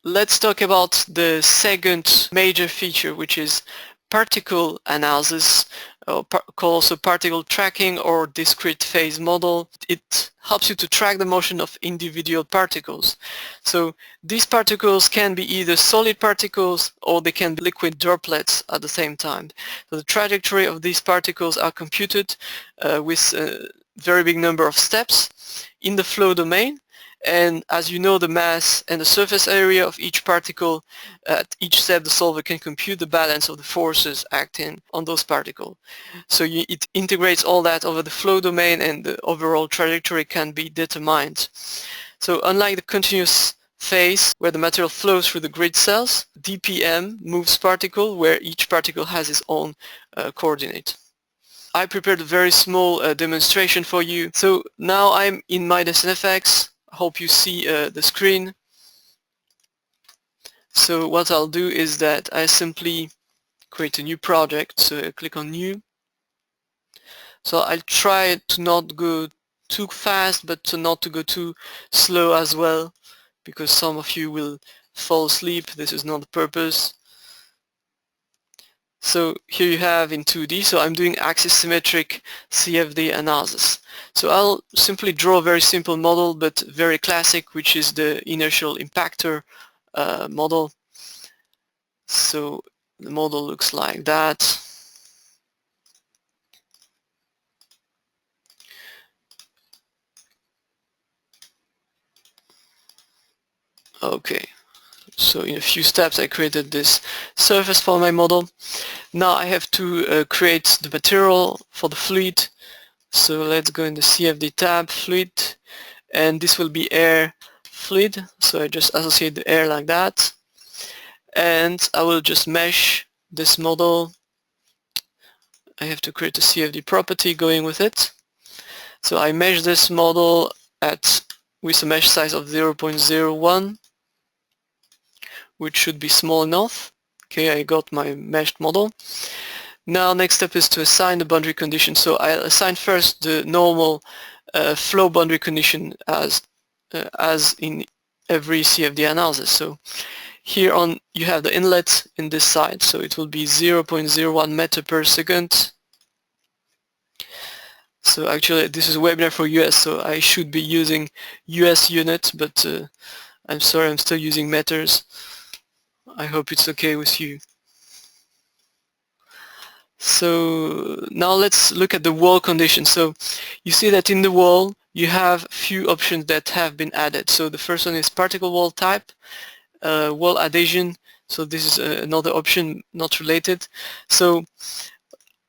let's talk about the second major feature, which is particle analysis, or called also particle tracking or discrete phase model. It helps you to track the motion of individual particles. So these particles can be either solid particles or they can be liquid droplets at the same time. So the trajectory of these particles are computed with a very big number of steps in the flow domain. And as you know, the mass and the surface area of each particle, at each step the solver can compute the balance of the forces acting on those particles. So it integrates all that over the flow domain, and the overall trajectory can be determined. So unlike the continuous phase where the material flows through the grid cells, DPM moves particle where each particle has its own coordinate. I prepared a very small demonstration for you. So now I'm in midas NFX. I hope you see the screen. So what I'll do is that I simply create a new project. So I click on new. So I'll try to not go too fast, but to not to go too slow as well, because some of you will fall asleep. This is not the purpose. So here you have in 2D, so I'm doing axis symmetric CFD analysis. So I'll simply draw a very simple model, but very classic, which is the inertial impactor model. So the model looks like that. Okay, so in a few steps I created this surface for my model. Now I have to create the material for the fluid. So let's go in the CFD tab, fluid, and this will be air fluid. So I just associate the air like that, and I will just mesh this model. I have to create a CFD property going with it. So I mesh this model with a mesh size of 0.01, which should be small enough. Okay, I got my meshed model. Now next step is to assign the boundary condition. So I'll assign first the normal flow boundary condition as in every CFD analysis. So here on you have the inlet in this side, so it will be 0.01 meter per second. So actually this is a webinar for US, so I should be using US unit, but I'm sorry, I'm still using meters. I hope it's okay with you. So now let's look at the wall condition. So you see that in the wall you have few options that have been added. So the first one is particle wall type, wall adhesion. So this is another option not related. So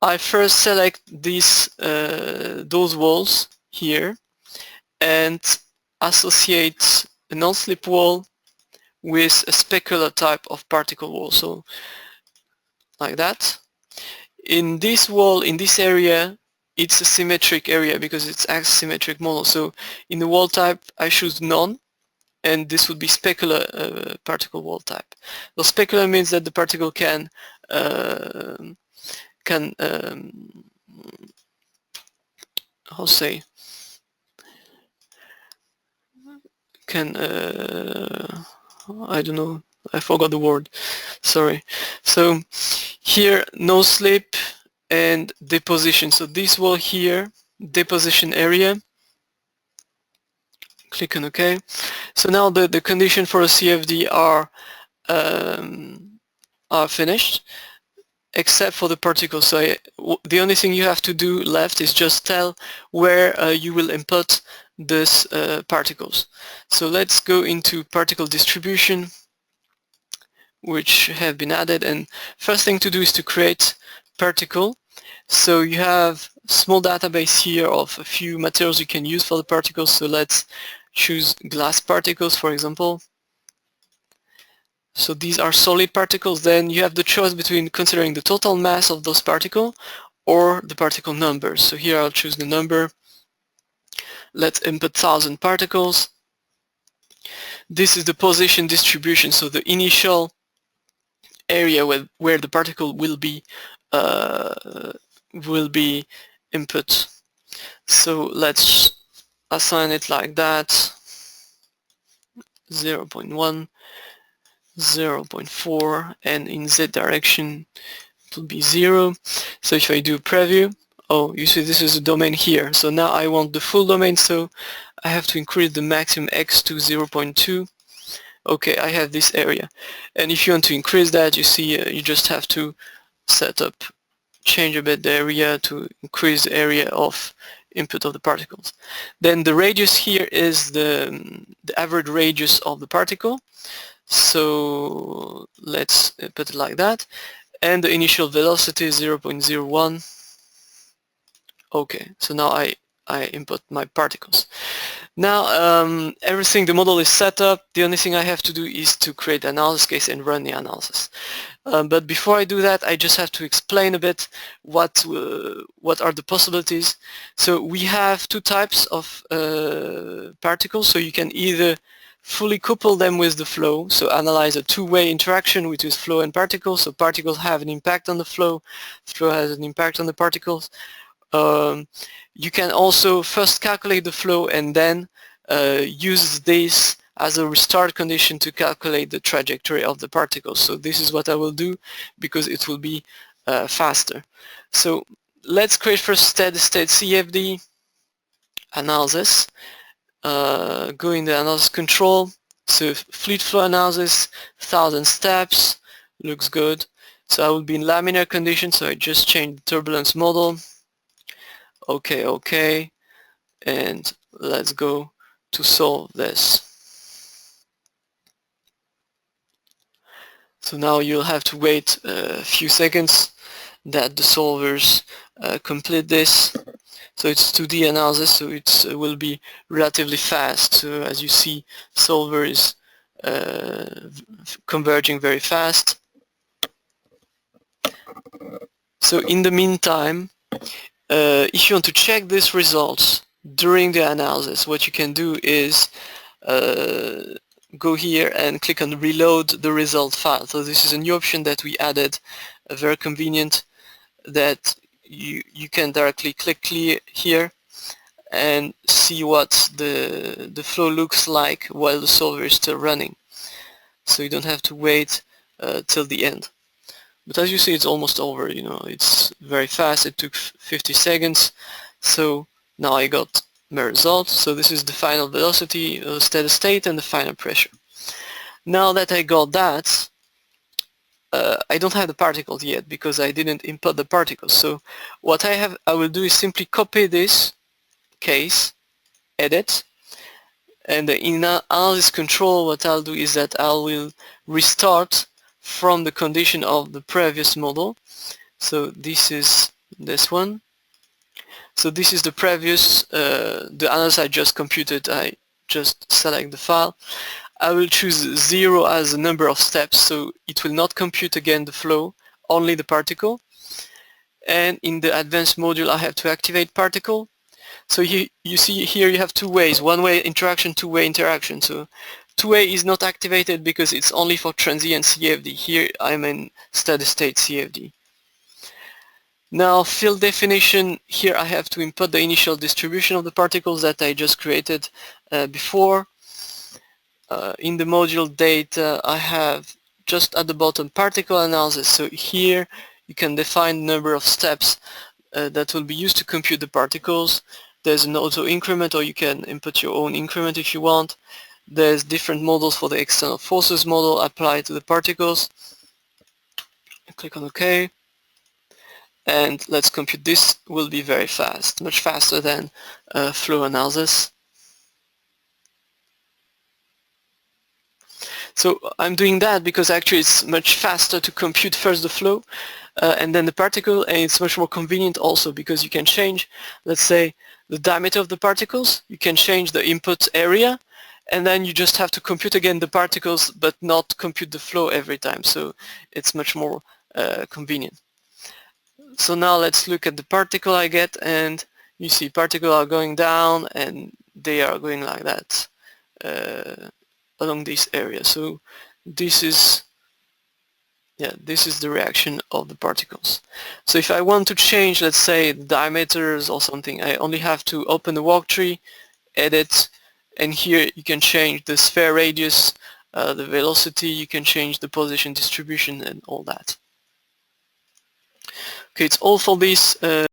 I first select those walls here and associate a non-slip wall with a specular type of particle wall. So like that. In this wall, in this area, it's a symmetric area because it's axis-symmetric model. So in the wall type, I choose none, and this would be specular particle wall type. So specular means that the particle can how say can I don't know, I forgot the word, sorry. So here no slip and deposition. So this wall here, deposition area, click on OK. So now the condition for a CFD are finished, except for the particles. So the only thing you have to do left is just tell where you will input these particles. So let's go into particle distribution, which have been added, and first thing to do is to create particle. So you have a small database here of a few materials you can use for the particles. So let's choose glass particles, for example. So these are solid particles. Then you have the choice between considering the total mass of those particles or the particle numbers. So here I'll choose the number. Let's input 1000 particles. This is the position distribution, so the initial area where the particle will be input. So let's assign it like that, 0.1. 0.4, and in Z direction it will be 0. So if I do preview, oh, you see this is the domain here. So now I want the full domain, so I have to increase the maximum X to 0.2. Okay, I have this area. And if you want to increase that, you see you just have to change a bit the area to increase the area of input of the particles. Then the radius here is the average radius of the particle. So let's put it like that. And the initial velocity is 0.01. Okay, so now I input my particles. Now everything, the model is set up. The only thing I have to do is to create an analysis case and run the analysis. But before I do that, I just have to explain a bit what are the possibilities. So we have two types of particles. So you can either fully couple them with the flow, so analyze a two-way interaction between flow and particles. So particles have an impact on the flow has an impact on the particles. You can also first calculate the flow and then use this as a restart condition to calculate the trajectory of the particles. So this is what I will do because it will be faster. So let's create first steady-state CFD analysis. Go in the analysis control. So fluid flow analysis, 1000 steps, looks good. So I will be in laminar condition, so I just changed the turbulence model. Okay, and let's go to solve this. So now you'll have to wait a few seconds that the solvers complete this. So it's 2D analysis, so it will be relatively fast. So as you see, solver is converging very fast. So in the meantime, if you want to check these results during the analysis, what you can do is go here and click on reload the result file. So this is a new option that we added, very convenient, that you can directly click here and see what the flow looks like while the solver is still running. So you don't have to wait till the end. But as you see, it's almost over, you know, it's very fast. It took 50 seconds. So now I got my result. So this is the final velocity, steady state, and the final pressure. Now that I got that, I don't have the particles yet because I didn't input the particles. So what I will do is simply copy this case, edit, and in analysis control, what I'll do is that I will restart from the condition of the previous model. So this is this one. So this is the previous, the analysis I just computed. I just select the file. I will choose 0 as the number of steps, so it will not compute again the flow, only the particle. And in the advanced module I have to activate particle. So you see here you have two ways, one-way interaction, two-way interaction. So two-way is not activated because it's only for transient CFD. Here I'm in steady-state CFD. Now field definition, here I have to input the initial distribution of the particles that I just created before. In the module data I have just at the bottom particle analysis. So here you can define the number of steps that will be used to compute the particles. There's an auto increment, or you can input your own increment if you want. There's different models for the external forces model applied to the particles. Click on OK. And let's compute. This will be very fast, much faster than flow analysis. So I'm doing that because actually it's much faster to compute first the flow and then the particle, and it's much more convenient also because you can change, let's say, the diameter of the particles, you can change the input area, and then you just have to compute again the particles but not compute the flow every time. So it's much more convenient. So now let's look at the particle I get, and you see particles are going down and they are going like that along this area. So this is the reaction of the particles. So if I want to change, let's say, the diameters or something, I only have to open the work tree, edit, and here you can change the sphere radius the velocity, you can change the position distribution and all that. Okay, it's all for this